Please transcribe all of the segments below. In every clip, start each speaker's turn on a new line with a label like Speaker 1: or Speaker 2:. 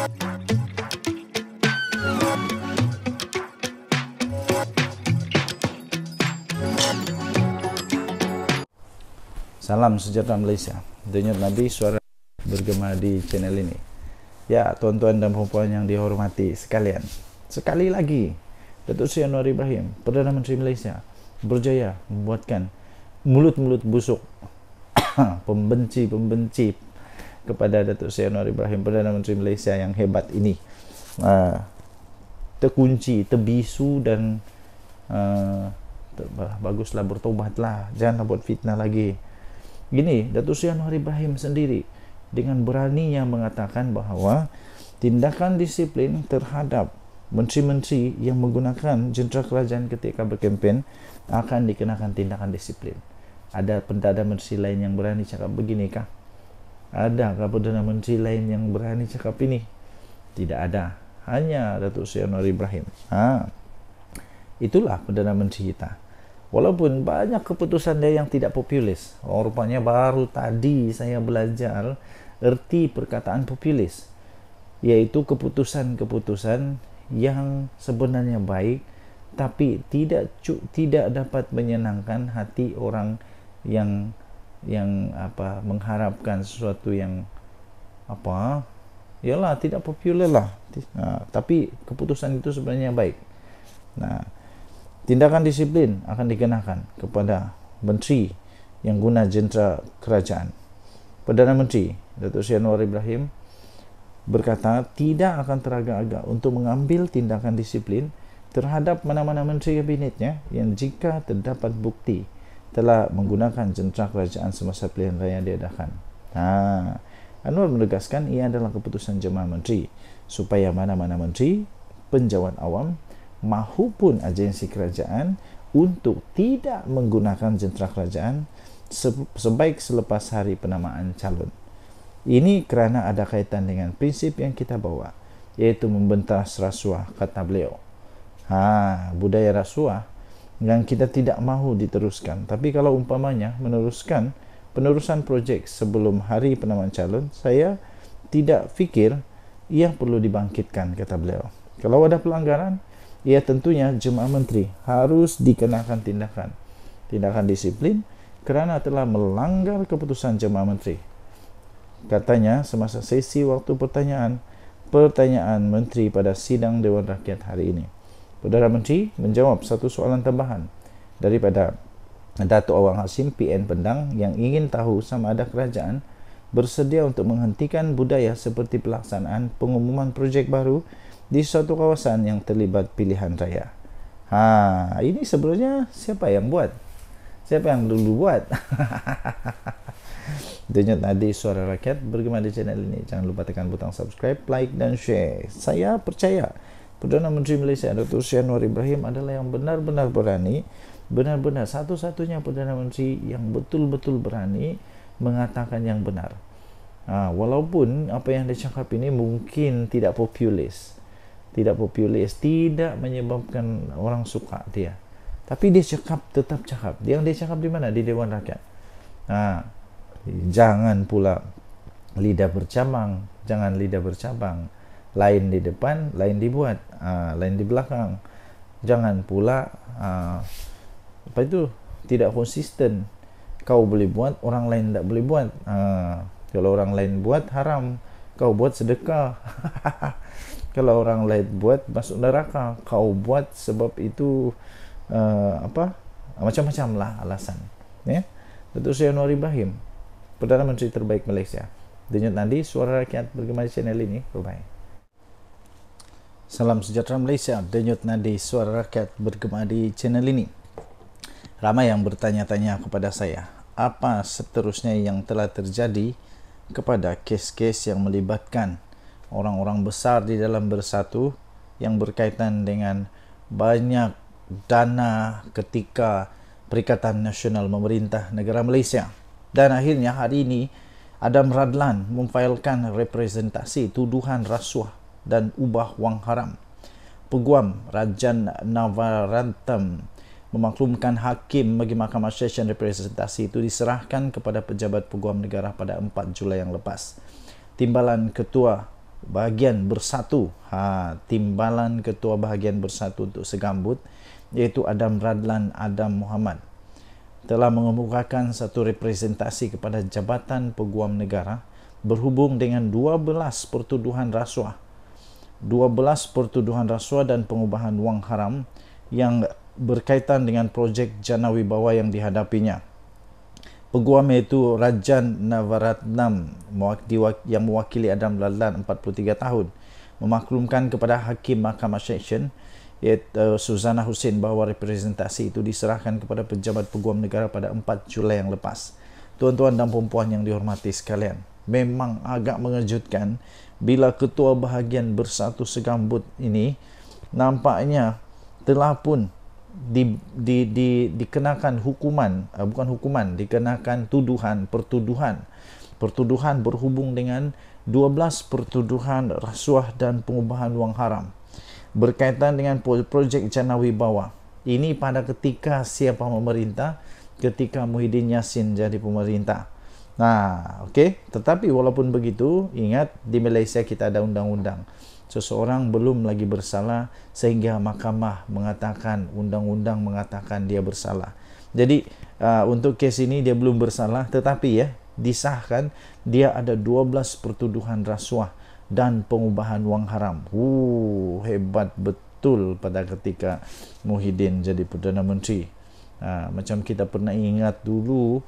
Speaker 1: Salam sejahtera Malaysia. Denyut nadi suara bergema di channel ini. Ya, tuan-tuan dan puan-puan yang dihormati sekalian. Sekali lagi, Datuk Seri Anwar Ibrahim, Perdana Menteri Malaysia, berjaya membuatkan mulut-mulut busuk pembenci-pembenci kepada Datuk Seri Anwar Ibrahim, Perdana Menteri Malaysia yang hebat ini, terkunci, terbisu dan baguslah bertobatlah, janganlah buat fitnah lagi. Gini, Datuk Seri Anwar Ibrahim sendiri dengan beraninya mengatakan bahawa tindakan disiplin terhadap menteri-menteri yang menggunakan jentera kerajaan ketika berkempen akan dikenakan tindakan disiplin. Ada Perdana Menteri lain yang berani cakap begini kah? Adakah Perdana Menteri lain yang berani cakap ini? Tidak ada. Hanya Datuk Seri Anwar Ibrahim. Itulah Perdana Menteri kita. Walaupun banyak keputusan dia yang tidak populis. Rupanya baru tadi saya belajar erti perkataan populis, yaitu keputusan-keputusan yang sebenarnya baik tapi tidak dapat menyenangkan hati orang yang mengharapkan sesuatu yang yalah tidak popular lah. Tapi keputusan itu sebenarnya baik. Tindakan disiplin akan dikenakan kepada menteri yang guna jentera kerajaan. Perdana Menteri Datuk Seri Anwar Ibrahim berkata tidak akan teragak-agak untuk mengambil tindakan disiplin terhadap mana-mana menteri kabinetnya yang jika terdapat bukti telah menggunakan jentera kerajaan semasa pilihan raya diadakan. Anwar menegaskan ia adalah keputusan jemaah menteri supaya mana-mana menteri, penjawat awam mahupun agensi kerajaan untuk tidak menggunakan jentera kerajaan sebaik selepas hari penamaan calon. Ini kerana ada kaitan dengan prinsip yang kita bawa, iaitu membentas rasuah, kata beliau. Budaya rasuah yang kita tidak mahu diteruskan. Tapi kalau umpamanya penerusan projek sebelum hari penamaan calon, saya tidak fikir ia perlu dibangkitkan, kata beliau. Kalau ada pelanggaran, ia tentunya jemaah menteri harus dikenakan tindakan disiplin kerana telah melanggar keputusan jemaah menteri. Katanya semasa sesi waktu pertanyaan menteri pada sidang Dewan Rakyat hari ini. Perdana Menteri menjawab satu soalan tambahan daripada Datuk Awang Hashim PN Pendang yang ingin tahu sama ada kerajaan bersedia untuk menghentikan budaya seperti pelaksanaan pengumuman projek baru di suatu kawasan yang terlibat pilihan raya. Ini sebenarnya siapa yang buat? Siapa yang dulu buat? Denyut nadi suara rakyat bergema di channel ini. Jangan lupa tekan butang subscribe, like dan share. Saya percaya Perdana Menteri Malaysia Datuk Seri Anwar Ibrahim adalah yang benar-benar berani, benar-benar satu-satunya Perdana Menteri yang betul-betul berani mengatakan yang benar. Walaupun apa yang dia cakap ini mungkin tidak populis, tidak menyebabkan orang suka dia, tapi dia tetap cakap. Yang dia cakap di mana? Di Dewan Rakyat. Jangan pula lidah bercabang, lain di depan, lain dibuat, lain di belakang. Jangan pula tidak konsisten. Kau boleh buat, orang lain tak boleh buat. Kalau orang lain buat haram, kau buat sedekah. Kalau orang lain buat masuk neraka, kau buat sebab itu macam-macam lah alasan. Datuk Seri Anwar Ibrahim, Perdana Menteri terbaik Malaysia. Denyut nadi suara rakyat bergema di channel ini. Bye-bye. Salam sejahtera Malaysia. Denyut nadi suara rakyat bergema di channel ini. Ramai yang bertanya-tanya kepada saya, apa seterusnya yang telah terjadi kepada kes-kes yang melibatkan orang-orang besar di dalam Bersatu yang berkaitan dengan banyak dana ketika Perikatan Nasional Memerintah Negara Malaysia. Dan akhirnya hari ini Adam Radlan memfailkan representasi tuduhan rasuah dan ubah wang haram. Peguam Rajan Navarantam memaklumkan hakim bagi Mahkamah Session representasi itu diserahkan kepada pejabat peguam negara pada 4 Julai yang lepas. Timbalan Ketua Bahagian Bersatu, timbalan Ketua Bahagian Bersatu untuk Segambut, iaitu Adam Radlan Adam Muhammad, telah mengemukakan satu representasi kepada Jabatan Peguam Negara berhubung dengan 12 pertuduhan rasuah dan pengubahan wang haram yang berkaitan dengan projek Jana Wibawa yang dihadapinya. Peguam iaitu Rajan Navaratnam yang mewakili Adam Radlan 43 tahun memaklumkan kepada Hakim Mahkamah Seksyen iaitu Suzana Hussein bahawa representasi itu diserahkan kepada pejabat Peguam Negara pada 4 Julai yang lepas. Tuan-tuan dan puan-puan yang dihormati sekalian, memang agak mengejutkan bila Ketua Bahagian Bersatu Segambut ini nampaknya telah pun dikenakan hukuman, dikenakan pertuduhan berhubung dengan 12 pertuduhan rasuah dan pengubahan wang haram berkaitan dengan projek Jana Wibawa. Ini pada ketika siapa memerintah, ketika Muhyiddin Yassin jadi pemerintah. Okey, tetapi walaupun begitu, ingat di Malaysia kita ada undang-undang. Seseorang belum lagi bersalah sehingga mahkamah mengatakan, undang-undang mengatakan dia bersalah. Jadi untuk kes ini dia belum bersalah, tetapi disahkan dia ada 12 pertuduhan rasuah dan pengubahan wang haram. Hebat betul pada ketika Muhyiddin jadi Perdana Menteri. Macam kita pernah ingat dulu,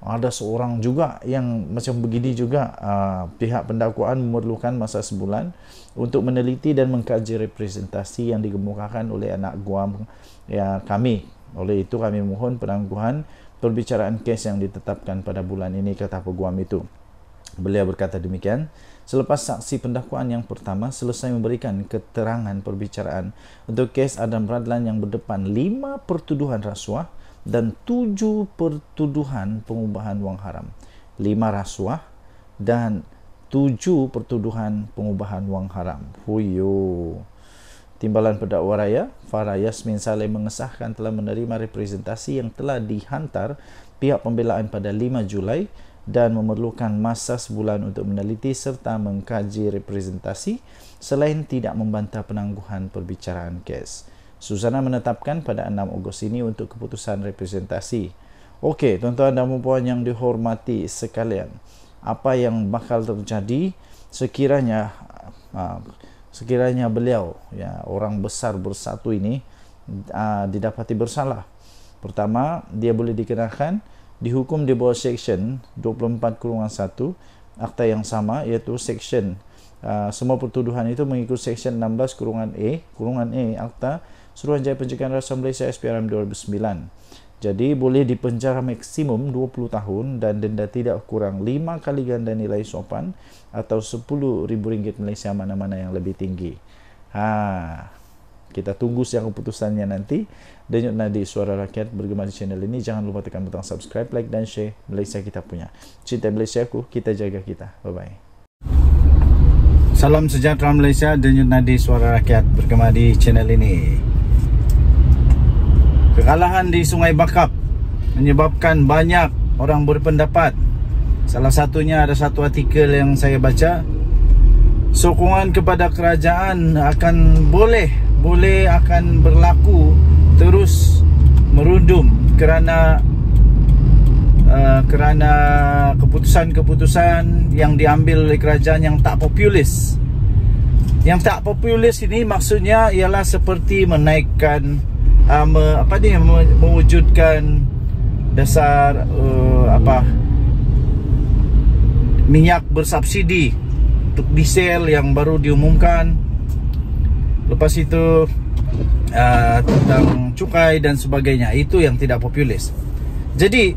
Speaker 1: ada seorang juga yang macam begini juga. Pihak pendakwaan memerlukan masa sebulan untuk meneliti dan mengkaji representasi yang dikemukakan oleh anak guam kami. Oleh itu kami mohon penangguhan perbicaraan kes yang ditetapkan pada bulan ini, kata peguam itu. Beliau berkata demikian selepas saksi pendakwaan yang pertama selesai memberikan keterangan perbicaraan untuk kes Adam Radlan yang berdepan 5 pertuduhan rasuah dan 7 pertuduhan pengubahan wang haram. 5 rasuah dan 7 pertuduhan pengubahan wang haram. Timbalan Pendakwa Raya Farah Yasmin Saleh mengesahkan telah menerima representasi yang telah dihantar pihak pembelaan pada 5 Julai dan memerlukan masa sebulan untuk meneliti serta mengkaji representasi selain tidak membantah penangguhan perbicaraan kes. Suzana menetapkan pada 6 Ogos ini untuk keputusan representasi. Okey, tuan-tuan dan puan yang dihormati sekalian, apa yang bakal terjadi sekiranya beliau, orang besar Bersatu ini didapati bersalah? Pertama, dia boleh dikenakan dihukum di bawah Seksyen 24/1 Akta yang sama, iaitu Seksyen semua pertuduhan itu mengikut Seksyen 16/A Akta Suruhanjaya Pencegahan Rasuah Malaysia SPRM 2009. Jadi boleh dipenjara maksimum 20 tahun dan denda tidak kurang 5 kali ganda nilai sopan atau RM10,000 Malaysia, mana-mana yang lebih tinggi. Kita tunggu siang keputusannya nanti. Denyut Nadi Suara Rakyat bergema di channel ini. Jangan lupa tekan butang subscribe, like dan share. Malaysia kita punya. Cinta Malaysia ku, kita jaga kita. Bye-bye. Salam sejahtera Malaysia. Denyut Nadi Suara Rakyat bergema di channel ini. Kekalahan di Sungai Bakap menyebabkan banyak orang berpendapat. Salah satunya ada satu artikel yang saya baca, sokongan kepada kerajaan akan boleh akan berlaku terus merundum kerana keputusan-keputusan yang diambil oleh kerajaan yang tak populis. Yang tak populis ini maksudnya ialah seperti menaikkan mewujudkan dasar minyak bersubsidi untuk diesel yang baru diumumkan. Lepas itu tentang cukai dan sebagainya. Itu yang tidak populis. Jadi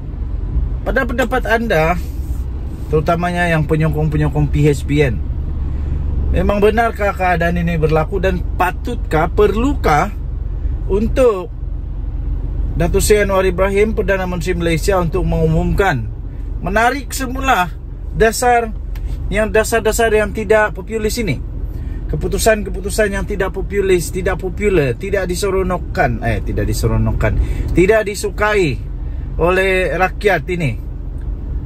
Speaker 1: pada pendapat anda, terutamanya yang penyokong-penyokong PHBN, memang benarkah keadaan ini berlaku dan patutkah, perlukah untuk Datuk Seri Anwar Ibrahim, Perdana Menteri Malaysia, untuk mengumumkan, menarik semula dasar dasar-dasar yang tidak populis ini, keputusan-keputusan yang tidak populis, tidak popular, tidak disukai oleh rakyat ini.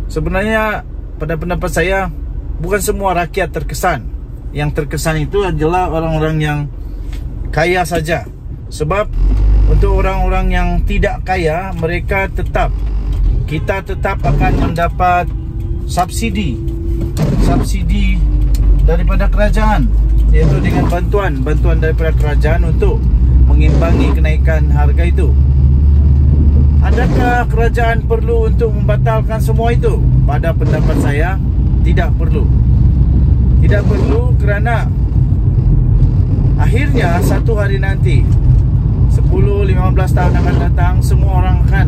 Speaker 1: Sebenarnya pada pendapat saya bukan semua rakyat terkesan. yang terkesan itu adalah orang-orang yang kaya saja. Sebab untuk orang-orang yang tidak kaya, kita tetap akan mendapat subsidi daripada kerajaan, iaitu dengan bantuan daripada kerajaan untuk mengimbangi kenaikan harga itu. Adakah kerajaan perlu untuk membatalkan semua itu? Pada pendapat saya, tidak perlu. Tidak perlu, kerana akhirnya satu hari nanti, 10-15 tahun akan datang, semua orang akan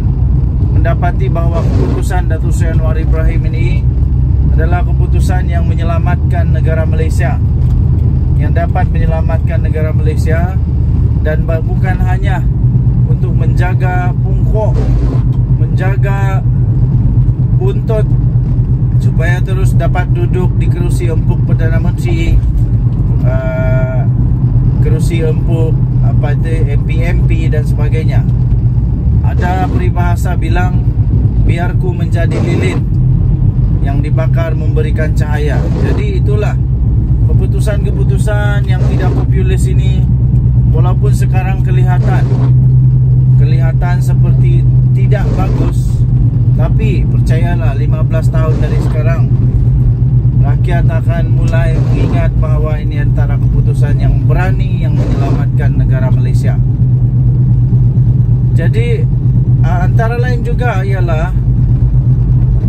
Speaker 1: mendapati bahawa keputusan Datuk Seri Anwar Ibrahim ini adalah keputusan yang menyelamatkan negara Malaysia, yang dapat menyelamatkan negara Malaysia, dan bukan hanya untuk menjaga pungkok, menjaga buntut supaya terus dapat duduk di kerusi empuk Perdana Menteri, kerusi empuk MP dan sebagainya. Ada peribahasa bilang, biarku menjadi lilin yang dibakar memberikan cahaya. Jadi itulah keputusan-keputusan yang tidak populis ini, walaupun sekarang kelihatan seperti tidak bagus, tapi percayalah, 15 tahun dari sekarang rakyat akan mulai mengingat bahawa ini antara keputusan yang berani yang menyelamatkan negara Malaysia. Jadi antara lain juga ialah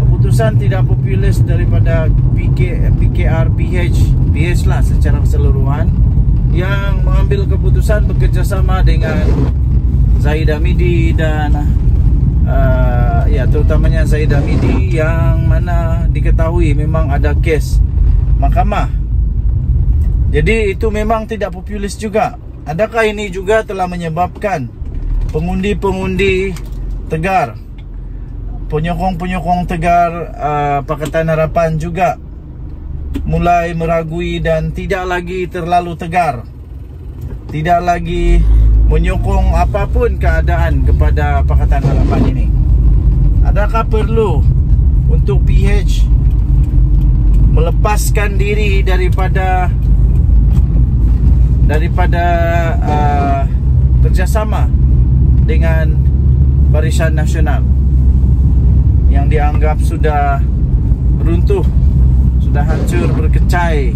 Speaker 1: keputusan tidak populis daripada PH lah secara keseluruhan, yang mengambil keputusan bekerjasama dengan Zahid Hamidi dan terutamanya Zahid Hamidi, yang mana diketahui memang ada kes mahkamah. Jadi itu memang tidak populis juga. Adakah ini juga telah menyebabkan pengundi-pengundi tegar, penyokong-penyokong tegar Pakatan Harapan juga mulai meragui dan tidak lagi terlalu tegar, tidak lagi menyokong apapun keadaan kepada Pakatan Harapan ini? Adakah perlu untuk PH melepaskan diri daripada kerjasama dengan Barisan Nasional yang dianggap sudah runtuh, sudah hancur berkecai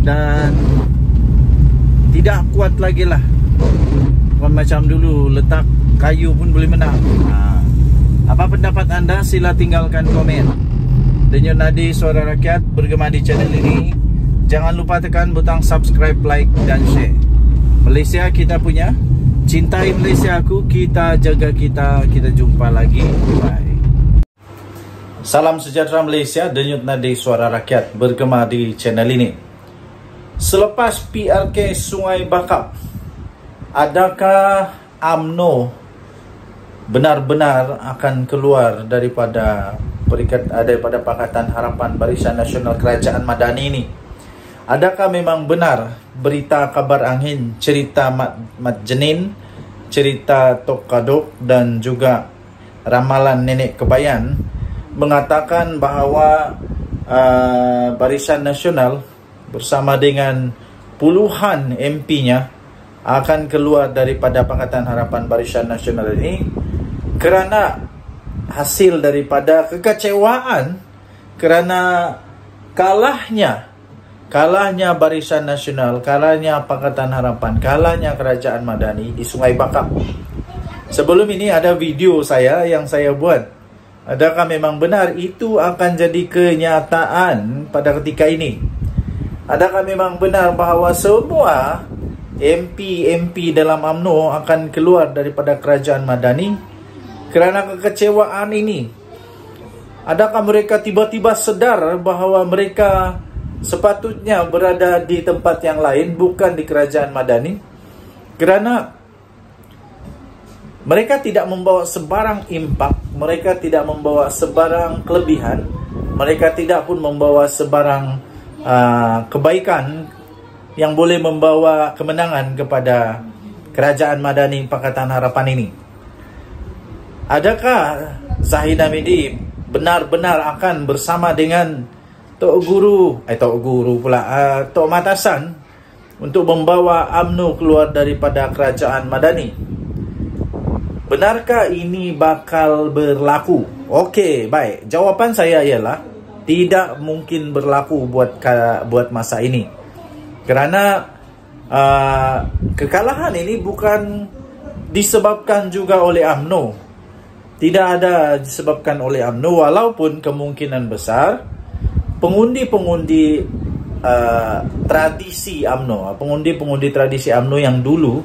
Speaker 1: dan tidak kuat lagi lah? Bukan macam dulu, letak kayu pun boleh menang. Apa pendapat anda? Sila tinggalkan komen. Denyut Nadi Suara Rakyat bergema di channel ini. Jangan lupa tekan butang subscribe, like dan share. Malaysia kita punya, cintai Malaysia aku, kita jaga kita jumpa lagi. Bye. Salam sejahtera Malaysia. Denyut Nadi Suara Rakyat bergema di channel ini. Selepas PRK Sungai Bakap, adakah UMNO benar-benar akan keluar daripada Pakatan Harapan Barisan Nasional Kerajaan Madani ini? Adakah memang benar berita kabar angin, cerita Mat Jenin, cerita Tok Kadok dan juga ramalan Nenek Kebayan mengatakan bahawa Barisan Nasional bersama dengan puluhan MP-nya akan keluar daripada Pakatan Harapan Barisan Nasional ini kerana hasil daripada kekecewaan, kerana kalahnya Barisan Nasional, kalahnya Pakatan Harapan, kalahnya Kerajaan Madani di Sungai Bakap. Sebelum ini ada video saya yang saya buat. Adakah memang benar itu akan jadi kenyataan pada ketika ini? Adakah memang benar bahawa semua MP dalam UMNO akan keluar daripada Kerajaan Madani kerana kekecewaan ini? Adakah mereka tiba-tiba sedar bahawa mereka sepatutnya berada di tempat yang lain, bukan di Kerajaan Madani? Kerana mereka tidak membawa sebarang impak, mereka tidak membawa sebarang kelebihan, mereka tidak pun membawa sebarang kebaikan yang boleh membawa kemenangan kepada Kerajaan Madani Pakatan Harapan ini. Adakah Zahid Hamidi benar-benar akan bersama dengan Tok Guru pula, Tok Matasan untuk membawa UMNO keluar daripada kerajaan Madani. Benarkah ini bakal berlaku? Okey, baik. Jawapan saya ialah tidak mungkin berlaku buat masa ini. Kerana kekalahan ini bukan disebabkan juga oleh UMNO. Tidak ada disebabkan oleh UMNO, walaupun kemungkinan besar pengundi-pengundi tradisi UMNO, pengundi-pengundi tradisi UMNO yang dulu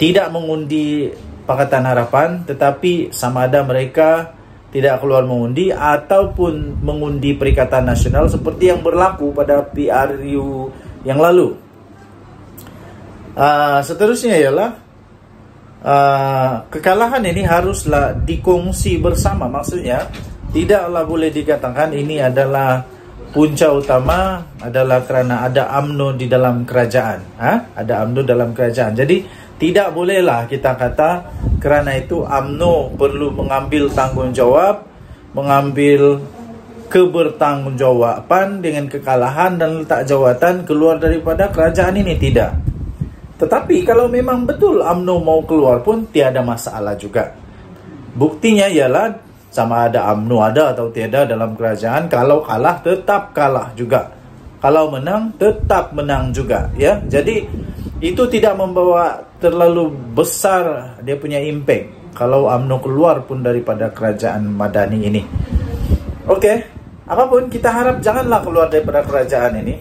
Speaker 1: tidak mengundi Pakatan Harapan, tetapi sama ada mereka tidak keluar mengundi ataupun mengundi Perikatan Nasional seperti yang berlaku pada PRU yang lalu. Seterusnya ialah kekalahan ini haruslah dikongsi bersama. Maksudnya tidaklah boleh dikatakan ini adalah punca utama adalah kerana ada UMNO di dalam kerajaan. Ada UMNO dalam kerajaan. Jadi tidak bolehlah kita kata kerana itu UMNO perlu mengambil tanggungjawab, mengambil kebertanggungjawaban dengan kekalahan dan letak jawatan keluar daripada kerajaan ini. Tidak. Tetapi kalau memang betul UMNO mau keluar pun tiada masalah juga. Buktinya ialah sama ada UMNO ada atau tiada dalam kerajaan, kalau kalah tetap kalah juga, kalau menang tetap menang juga, ya. Jadi itu tidak membawa terlalu besar dia punya impact kalau UMNO keluar pun daripada kerajaan Madani ini. Okey, apapun kita harap janganlah keluar daripada kerajaan ini.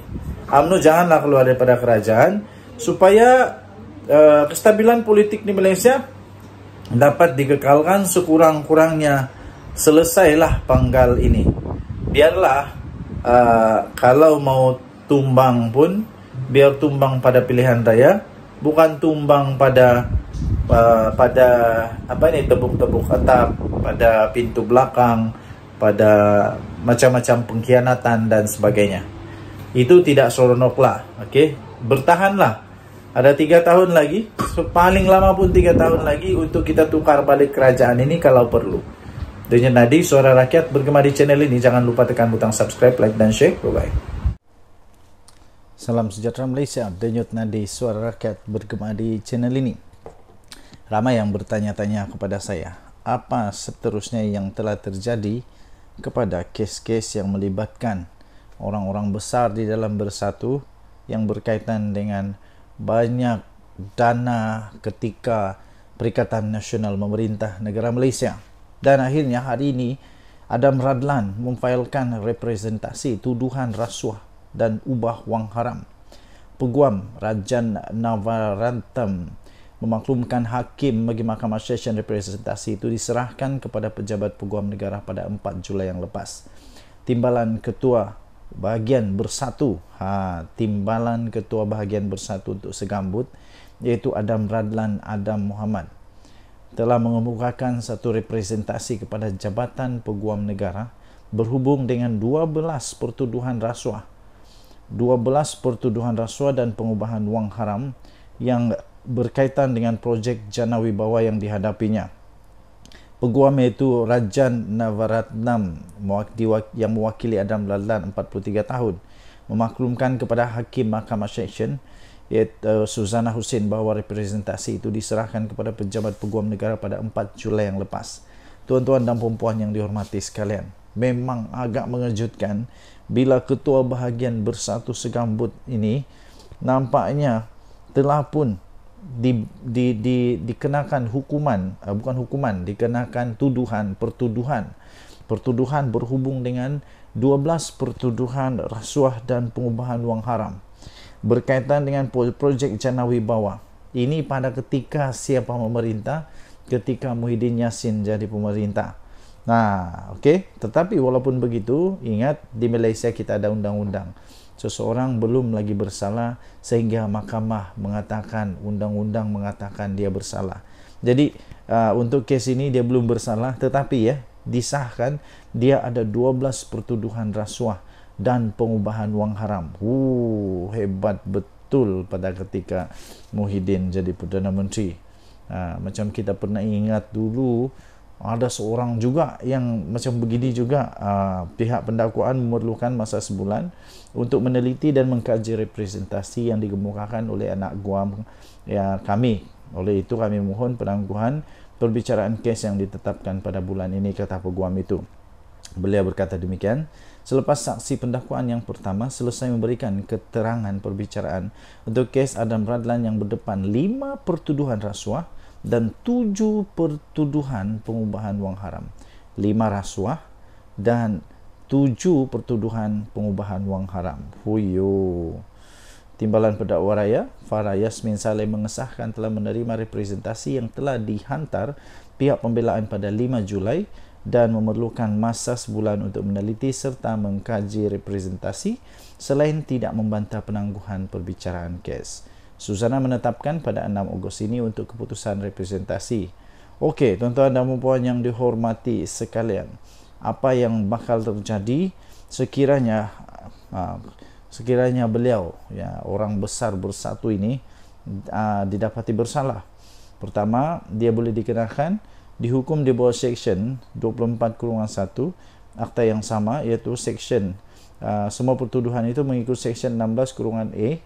Speaker 1: UMNO janganlah keluar daripada kerajaan supaya kestabilan politik di Malaysia dapat dikekalkan sekurang-kurangnya. Selesailah panggal ini. Biarlah kalau mau tumbang pun biar tumbang pada pilihan raya, bukan tumbang pada tebuk-tebuk atap, pada pintu belakang, pada macam-macam pengkhianatan dan sebagainya. Itu tidak seronoklah. Okey, bertahanlah. Ada 3 tahun lagi, paling lama pun 3 tahun lagi untuk kita tukar balik kerajaan ini kalau perlu. Denyut Nadi, Suara Rakyat bergema di channel ini. Jangan lupa tekan butang subscribe, like dan share. Bye-bye. Salam sejahtera Malaysia. Denyut Nadi, Suara Rakyat bergema di channel ini. Ramai yang bertanya-tanya kepada saya, apa seterusnya yang telah terjadi kepada kes-kes yang melibatkan orang-orang besar di dalam Bersatu yang berkaitan dengan banyak dana ketika Perikatan Nasional memerintah negara Malaysia. Dan akhirnya hari ini Adam Radlan memfailkan representasi tuduhan rasuah dan ubah wang haram. Peguam Rajan Navaratnam memaklumkan hakim bagi Mahkamah Session representasi itu diserahkan kepada pejabat peguam negara pada 4 Julai yang lepas. Timbalan Ketua Bahagian Bersatu, Timbalan Ketua Bahagian Bersatu untuk Segambut, iaitu Adam Radlan Adam Muhammad, telah mengemukakan satu representasi kepada Jabatan Peguam Negara berhubung dengan 12 pertuduhan rasuah dan pengubahan wang haram yang berkaitan dengan projek Jana Wibawa yang dihadapinya. Peguam iaitu Rajan Navaratnam yang mewakili Adam Radlan 43 tahun memaklumkan kepada Hakim Mahkamah Session iaitu Suzana Hussein bahawa representasi itu diserahkan kepada pejabat peguam negara pada 4 Julai yang lepas. Tuan-tuan dan puan-puan yang dihormati sekalian, memang agak mengejutkan bila Ketua Bahagian Bersatu Segambut ini nampaknya telah pun dikenakan hukuman, dikenakan pertuduhan berhubung dengan 12 pertuduhan rasuah dan pengubahan wang haram berkaitan dengan projek Jana Wibawa. Ini pada ketika siapa memerintah? Ketika Muhyiddin Yassin jadi pemerintah. Okey. Tetapi walaupun begitu, ingat di Malaysia kita ada undang-undang. Seseorang belum lagi bersalah sehingga mahkamah mengatakan, undang-undang mengatakan dia bersalah. Jadi untuk kes ini dia belum bersalah, tetapi disahkan dia ada 12 pertuduhan rasuah dan pengubahan wang haram. Hebat betul pada ketika Muhyiddin jadi Perdana Menteri. Macam kita pernah ingat dulu Ada seorang juga yang macam begini juga, pihak pendakwaan memerlukan masa sebulan untuk meneliti dan mengkaji representasi yang dikemukakan oleh anak guam kami. Oleh itu kami mohon penangguhan perbicaraan kes yang ditetapkan pada bulan ini, kata peguam itu. Beliau berkata demikian selepas saksi pendakwaan yang pertama selesai memberikan keterangan perbicaraan untuk kes Adam Radlan yang berdepan 5 pertuduhan rasuah dan 7 pertuduhan pengubahan wang haram. 5 rasuah dan 7 pertuduhan pengubahan wang haram. Huyo. Timbalan pendakwa raya Farah Yasmin Saleh mengesahkan telah menerima representasi yang telah dihantar pihak pembelaan pada 5 Julai dan memerlukan masa sebulan untuk meneliti serta mengkaji representasi selain tidak membantah penangguhan perbicaraan kes. Susana menetapkan pada 6 Ogos ini untuk keputusan representasi. Okey, tuan-tuan dan puan yang dihormati sekalian, apa yang bakal terjadi sekiranya beliau, orang besar bersatu ini didapati bersalah? Pertama, dia boleh dikenakan dihukum di bawah Seksyen 24/1 Akta yang sama, iaitu Seksyen semua pertuduhan itu mengikut Seksyen 16/A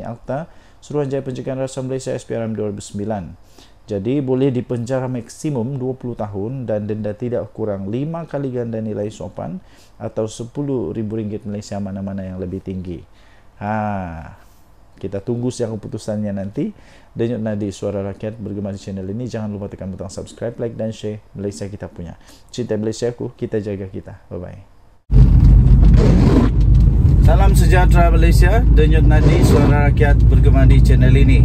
Speaker 1: Akta Suruhanjaya Pencegahan Rasuah Malaysia SPRM 2009. Jadi boleh dipenjara maksimum 20 tahun dan denda tidak kurang 5 kali ganda nilai sopan atau RM10,000 Malaysia, mana-mana yang lebih tinggi. Kita tunggu siang keputusannya nanti. Denyut nadi Suara Rakyat bergema di channel ini. Jangan lupa tekan butang subscribe, like dan share. Malaysia kita punya. Cinta Malaysia ku, kita jaga kita. Bye-bye. Salam sejahtera Malaysia. Denyut nadi Suara Rakyat bergema di channel ini.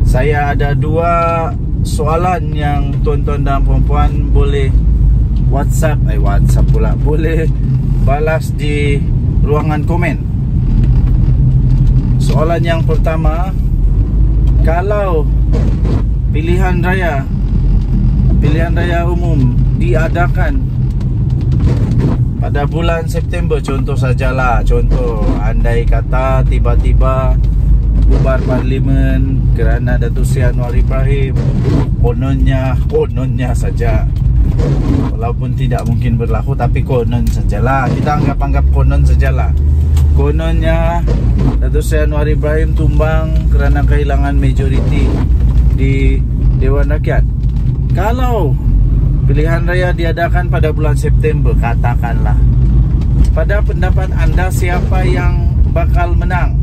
Speaker 1: Saya ada 2 soalan yang tuan-tuan dan puan-puan boleh WhatsApp pula, boleh balas di ruangan komen. Soalan yang pertama, kalau pilihan raya umum diadakan pada bulan September, contoh andai kata tiba-tiba bubar parlimen kerana Datuk Seri Anwar Ibrahim, kononnya saja, walaupun tidak mungkin berlaku, tapi konon sajalah, kita anggap konon sajalah. Kononnya Datuk Seri Anwar Ibrahim tumbang kerana kehilangan majoriti di Dewan Rakyat. Kalau pilihan raya diadakan pada bulan September, katakanlah, pada pendapat anda siapa yang bakal menang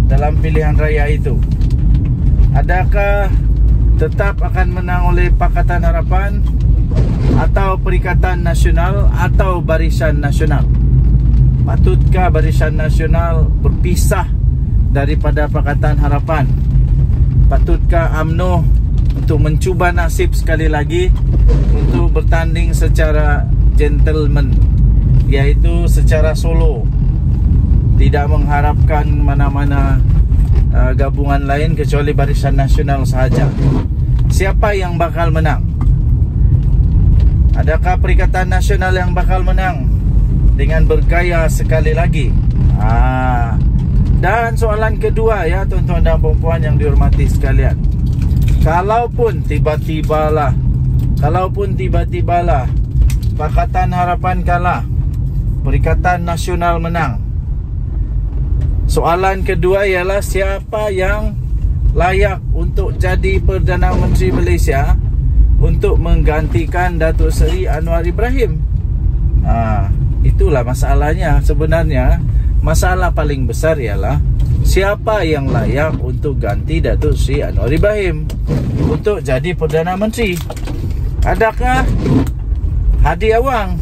Speaker 1: dalam pilihan raya itu? Adakah tetap akan menang oleh Pakatan Harapan atau Perikatan Nasional atau Barisan Nasional? Patutkah Barisan Nasional berpisah daripada Pakatan Harapan? Patutkah UMNO untuk mencuba nasib sekali lagi untuk bertanding secara gentleman, iaitu secara solo, tidak mengharapkan mana-mana gabungan lain kecuali Barisan Nasional sahaja? Siapa yang bakal menang? Adakah Perikatan Nasional yang bakal menang dengan bergaya sekali lagi? Dan soalan kedua, ya tuan-tuan dan puan-puan yang dihormati sekalian, kalaupun tiba-tibalah Pakatan Harapan kalah, Perikatan Nasional menang, soalan kedua ialah siapa yang layak untuk jadi Perdana Menteri Malaysia untuk menggantikan Datuk Seri Anwar Ibrahim? Itulah masalahnya. Sebenarnya masalah paling besar ialah siapa yang layak untuk ganti Datuk Seri Anwar Ibrahim untuk jadi Perdana Menteri. Adakah Hadi Awang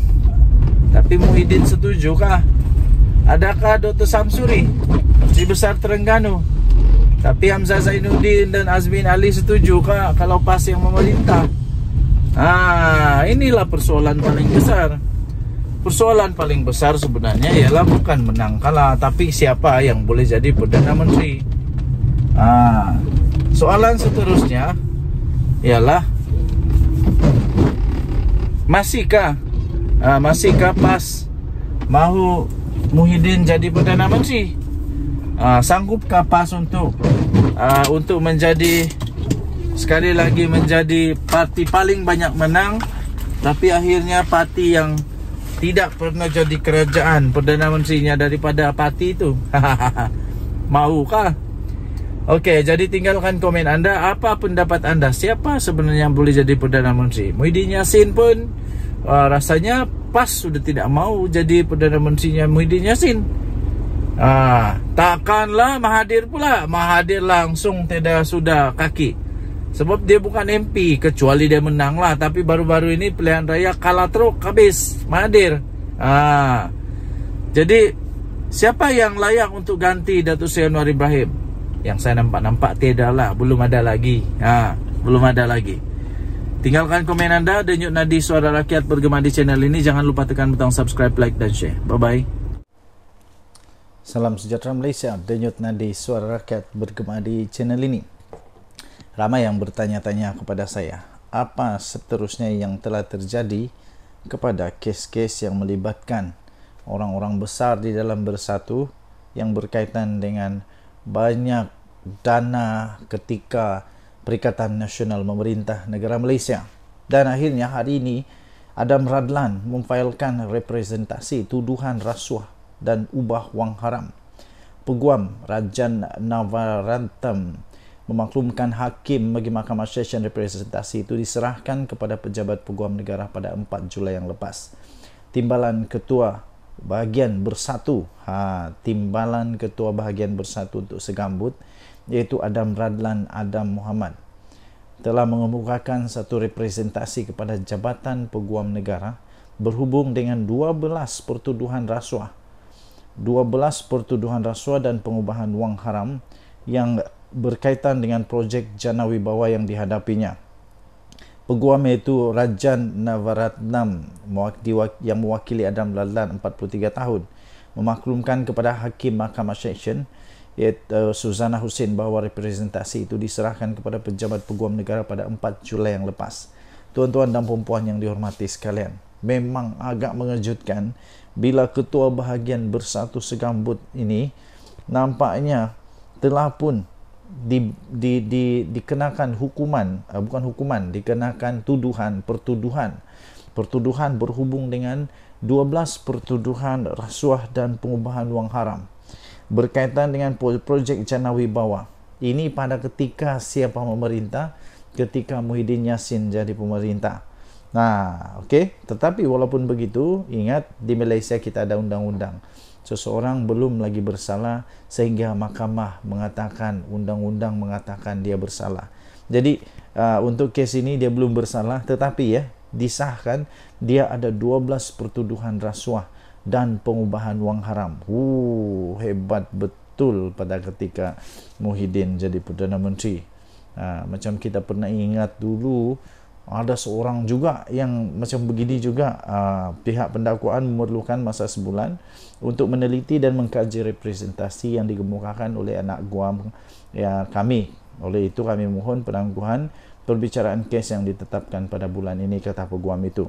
Speaker 1: tapi Muhyiddin setujukah? Adakah Dr. Samsuri, Menteri Besar Terengganu, tapi Hamzah Zainuddin dan Azmin Ali setujukah kalau PAS yang memerintah? Inilah persoalan paling besar. Persoalan paling besar sebenarnya ialah bukan menang kalah, tapi siapa yang boleh jadi Perdana Menteri. Soalan seterusnya ialah masihkah PAS mahu Muhyiddin jadi Perdana Menteri? Sanggupkah PAS untuk menjadi sekali lagi menjadi parti paling banyak menang, tapi akhirnya parti yang tidak pernah jadi kerajaan Perdana Menterinya daripada parti itu. Maukah? Okey, jadi tinggalkan komen anda. Apa pendapat anda? Siapa sebenarnya yang boleh jadi Perdana Menteri? Muhyiddin Yassin pun rasanya PAS sudah tidak mau jadi Perdana Menterinya Muhyiddin Yassin. Takkanlah Mahathir pula. Mahathir langsung tidak sudah kaki. Sebab dia bukan MP, kecuali dia menang lah. Tapi baru-baru ini pilihan raya kalah teruk, habis Mahathir. Jadi siapa yang layak untuk ganti Datuk Seri Anwar Ibrahim? Yang saya nampak tiada lah, belum ada lagi. Belum ada lagi. Tinggalkan komen anda. Denyut nadi suara rakyat bergema di channel ini. Jangan lupa tekan butang subscribe, like dan share. Bye bye. Salam sejahtera Malaysia. Denyut nadi suara rakyat bergema di channel ini. Ramai yang bertanya-tanya kepada saya, apa seterusnya yang telah terjadi kepada kes-kes yang melibatkan orang-orang besar di dalam Bersatu yang berkaitan dengan banyak dana ketika Perikatan Nasional Memerintah Negara Malaysia. Dan akhirnya hari ini Adam Radlan memfailkan representasi tuduhan rasuah dan ubah wang haram. Peguam Rajan Navaratnam memaklumkan hakim bagi Mahkamah Session representasi itu diserahkan kepada pejabat peguam negara pada 4 Julai yang lepas. Timbalan Ketua Bahagian Bersatu, Timbalan Ketua Bahagian Bersatu untuk Segambut, iaitu Adam Radlan Adam Muhammad, telah mengemukakan satu representasi kepada Jabatan Peguam Negara berhubung dengan 12 pertuduhan rasuah dan pengubahan wang haram yang berkaitan dengan projek Jana Wibawa yang dihadapinya. Peguam iaitu Rajan Navaratnam yang mewakili Adam Radlan 43 tahun memaklumkan kepada Hakim Mahkamah Session iaitu Suzana Hussein bahawa representasi itu diserahkan kepada pejabat peguam negara pada 4 Julai yang lepas. Tuan-tuan dan puan-puan yang dihormati sekalian, memang agak mengejutkan bila Ketua Bahagian Bersatu Segambut ini nampaknya telah pun dikenakan hukuman, dikenakan pertuduhan berhubung dengan 12 pertuduhan rasuah dan pengubahan wang haram berkaitan dengan projek Jana Wibawa. Ini pada ketika siapa memerintah? Ketika Muhyiddin Yassin jadi pemerintah. Tetapi walaupun begitu, ingat di Malaysia kita ada undang-undang. Seseorang belum lagi bersalah sehingga mahkamah mengatakan, undang-undang mengatakan dia bersalah. Jadi untuk kes ini dia belum bersalah, tetapi disahkan dia ada 12 pertuduhan rasuah dan pengubahan wang haram. Hebat betul pada ketika Muhyiddin jadi Perdana Menteri. Macam kita pernah ingat dulu, ada seorang juga yang macam begini juga. Pihak pendakwaan memerlukan masa sebulan untuk meneliti dan mengkaji representasi yang dikemukakan oleh anak guam kami. Oleh itu kami mohon penangguhan perbicaraan kes yang ditetapkan pada bulan ini, kata peguam itu.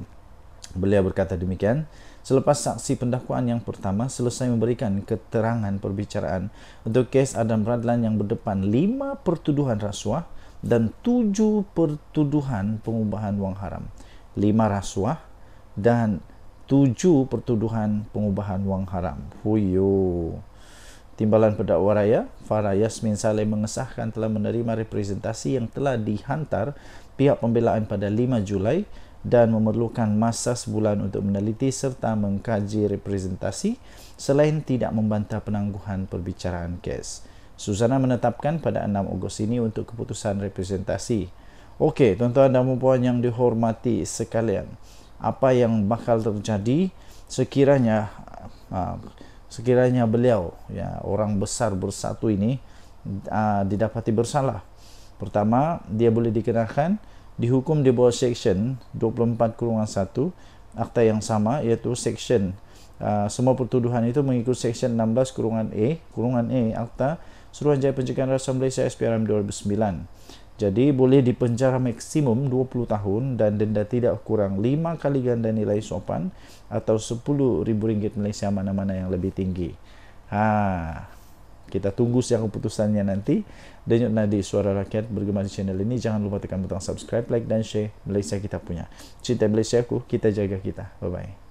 Speaker 1: Beliau berkata demikian selepas saksi pendakwaan yang pertama selesai memberikan keterangan perbicaraan untuk kes Adam Radlan yang berdepan 5 pertuduhan rasuah dan 7 pertuduhan pengubahan wang haram. 5 rasuah dan 7 pertuduhan pengubahan wang haram. Timbalan Pendakwa Raya Farah Yasmin Saleh mengesahkan telah menerima representasi yang telah dihantar pihak pembelaan pada 5 Julai dan memerlukan masa sebulan untuk meneliti serta mengkaji representasi selain tidak membantah penangguhan perbicaraan kes. Suzana menetapkan pada 6 Ogos ini untuk keputusan representasi. Okey, tuan-tuan dan puan yang dihormati sekalian, apa yang bakal terjadi sekiranya beliau, orang besar Bersatu ini didapati bersalah? Pertama, dia boleh dikenakan dihukum di bawah Seksyen 24/1 Akta yang sama, iaitu Seksyen semua pertuduhan itu mengikut Seksyen 16/A Akta Suruhanjaya Pencegahan Rasuah Malaysia SPRM 2009. Jadi boleh dipenjara maksimum 20 tahun dan denda tidak kurang 5 kali ganda nilai sopan atau RM10,000 Malaysia mana-mana yang lebih tinggi. Kita tunggu siang keputusannya nanti. Denyut nadi suara rakyat bergema di channel ini. Jangan lupa tekan butang subscribe, like dan share. Malaysia kita punya. Cinta Malaysia aku, kita jaga kita. Bye bye.